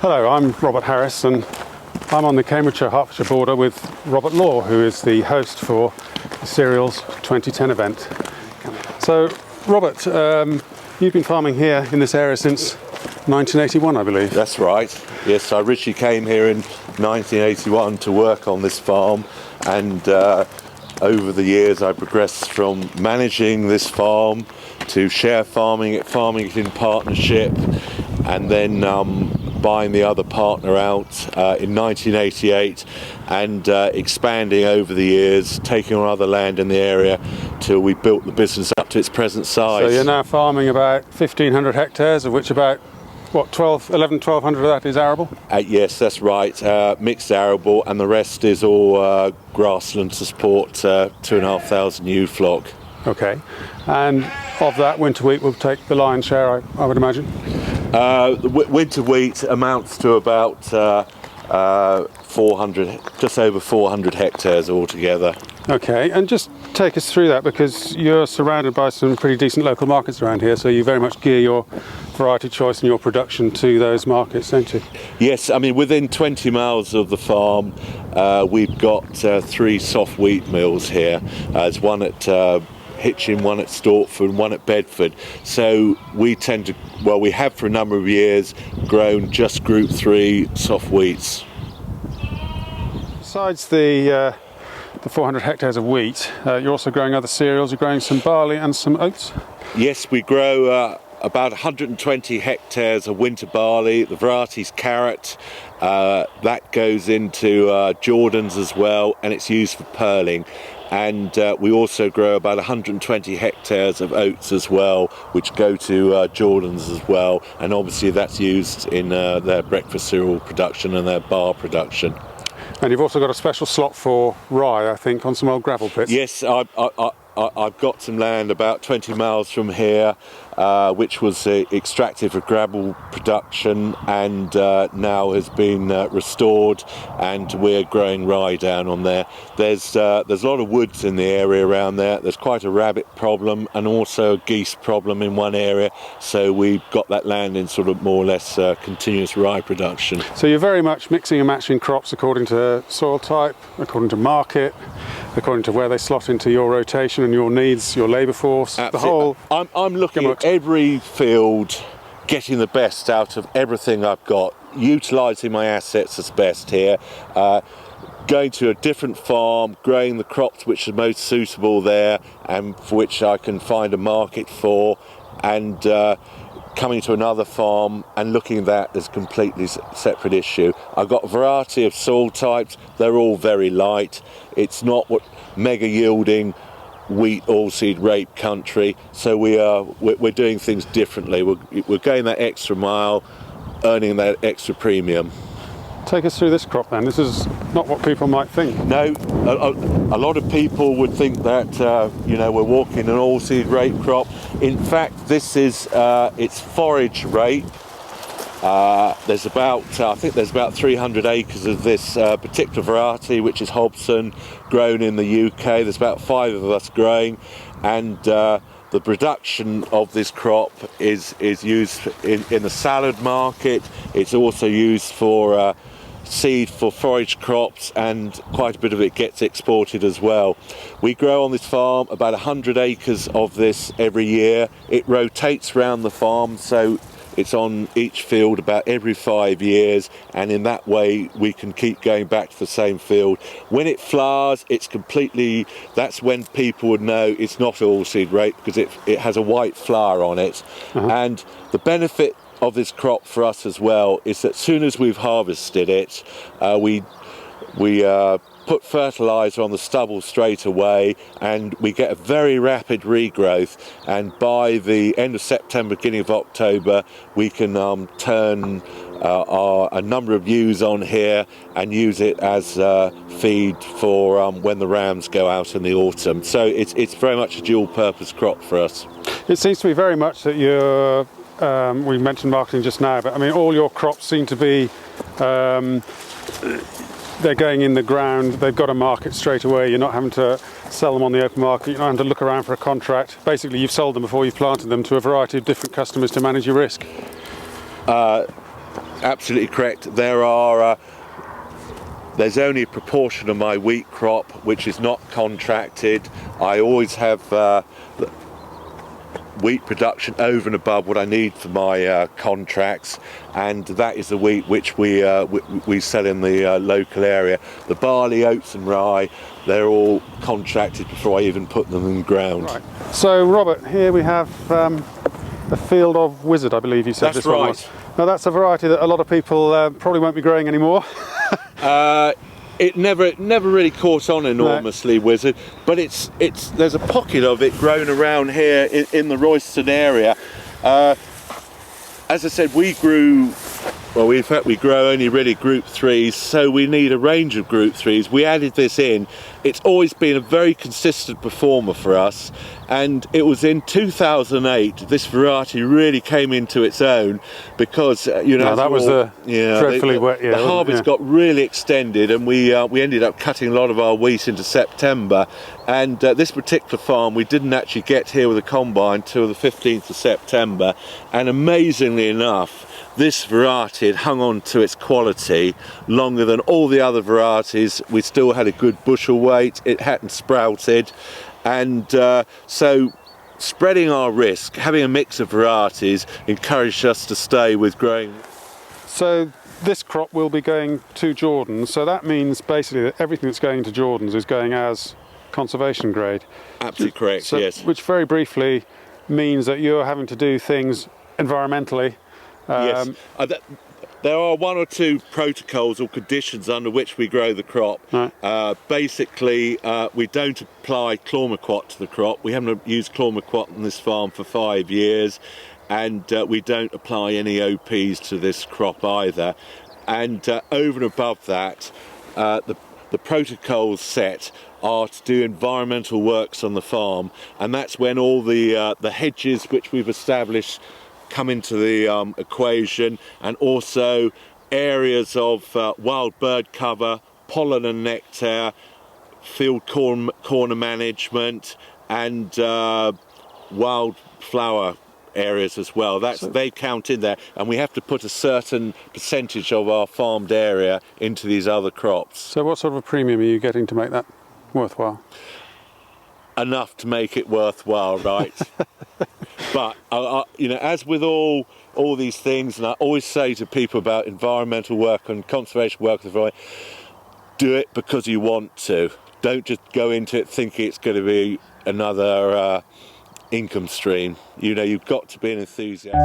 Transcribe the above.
Hello, I'm Robert Harris and I'm on the Cambridgeshire-Hertfordshire border with Robert Law, who is the host for the Cereals 2010 event. So, Robert, you've been farming here in this area since 1981, I believe. That's right. Yes, I originally came here in 1981 to work on this farm, and over the years I progressed from managing this farm to share farming it in partnership, and then buying the other partner out in 1988 and expanding over the years, taking on other land in the area till we built the business up to its present size. So you're now farming about 1,500 hectares, of which about 1,200 of that is arable? Yes, that's right. Mixed arable, and the rest is all grassland to support 2,500 ewe flock. Okay. And of that, winter wheat will take the lion's share, I would imagine? The winter wheat amounts to about 400, just over 400 hectares altogether. Okay, and just take us through that, because you're surrounded by some pretty decent local markets around here, so you very much gear your variety choice and your production to those markets, don't you? Yes, I mean, within 20 miles of the farm we've got 3 soft wheat mills here. There's one at Hitchin, one at Stortford, one at Bedford. So we tend to, we have for a number of years grown just Group 3 soft wheats. Besides the 400 hectares of wheat, you're also growing other cereals. You're growing some barley and some oats? Yes, we grow about 120 hectares of winter barley. The variety's carrot. That goes into Jordans as well, and it's used for pearling. And we also grow about 120 hectares of oats as well, which go to Jordans as well. And obviously that's used in their breakfast cereal production and their bar production. And you've also got a special slot for rye, I think, on some old gravel pits. Yes, I've got some land about 20 miles from here, which was extracted for gravel production, and now has been restored, and we're growing rye down on there. There's a lot of woods in the area around there. There's quite a rabbit problem and also a geese problem in one area, so we've got that land in sort of more or less continuous rye production. So you're very much mixing and matching crops according to soil type, according to market, according to where they slot into your rotation and your needs, your labour force. Absolutely. The whole. I'm looking at every field, getting the best out of everything I've got, utilising my assets as best here, going to a different farm, growing the crops which are most suitable there and for which I can find a market for, and coming to another farm and looking at that as a completely separate issue. I've got a variety of soil types. They're all very light. It's not what mega yielding wheat oilseed rape country, so we're doing things differently. We're going that extra mile, earning that extra premium. Take us through this crop then. This is not what people might think. No, a lot of people would think that we're walking an oilseed rape crop. In fact, this is it's forage rape. There's about 300 acres of this particular variety, which is Hobson, grown in the UK. There's about 5 of us growing, and the production of this crop is used in the salad market. It's also used for seed for forage crops, and quite a bit of it gets exported as well. We grow on this farm about 100 acres of this every year. It rotates around the farm, so it's on each field about every 5 years, and in that way we can keep going back to the same field. When it flowers, that's when people would know it's not oilseed rape, because it has a white flower on it. And the benefit of this crop for us as well is that as soon as we've harvested it, we put fertiliser on the stubble straight away, and we get a very rapid regrowth, and by the end of September, beginning of October, we can turn a number of ewes on here and use it as feed for when the rams go out in the autumn. So it's very much a dual purpose crop for us. It seems to be very much that you're we mentioned marketing just now, but I mean all your crops seem to be they're going in the ground, they've got a market straight away. You're not having to sell them on the open market, you're not having to look around for a contract. Basically you've sold them before you've planted them to a variety of different customers to manage your risk. absolutely correct. There's only a proportion of my wheat crop which is not contracted. I always have wheat production over and above what I need for my contracts, and that is the wheat which we sell in the local area. The barley, oats and rye, they're all contracted before I even put them in the ground. Right. So Robert, here we have a field of Wizard, I believe you said. That's this one right. was. Now that's a variety that a lot of people probably won't be growing anymore. It never really caught on enormously, no. Wizard, but there's a pocket of it grown around here in the Royston area. As I said, we grow only really group 3s, so we need a range of group 3s. We added this in. It's always been a very consistent performer for us, and it was in 2008 this variety really came into its own, because that was dreadfully wet year. The harvest got really extended, and we ended up cutting a lot of our wheat into September. And this particular farm, we didn't actually get here with a combine till the 15th of September, and amazingly enough, this variety had hung on to its quality longer than all the other varieties. We still had a good bushel weight, it hadn't sprouted, and so spreading our risk, having a mix of varieties, encouraged us to stay with growing. So this crop will be going to Jordan, so that means basically that everything that's going to Jordan's is going as conservation grade. Absolutely correct, so, yes. Which very briefly means that you're having to do things environmentally. Yes. There are 1 or 2 protocols or conditions under which we grow the crop. Right. Basically, we don't apply chlormequat to the crop. We haven't used chlormequat on this farm for 5 years, and we don't apply any OPs to this crop either. And over and above that, the protocols set are to do environmental works on the farm, and that's when all the hedges which we've established come into the equation, and also areas of wild bird cover, pollen and nectar, field corner management, and wildflower areas as well. They count in there, and we have to put a certain percentage of our farmed area into these other crops. So what sort of a premium are you getting to make that worthwhile? Enough to make it worthwhile, right? But as with all these things, and I always say to people about environmental work and conservation work, do it because you want to. Don't just go into it thinking it's going to be another income stream. You've got to be an enthusiast.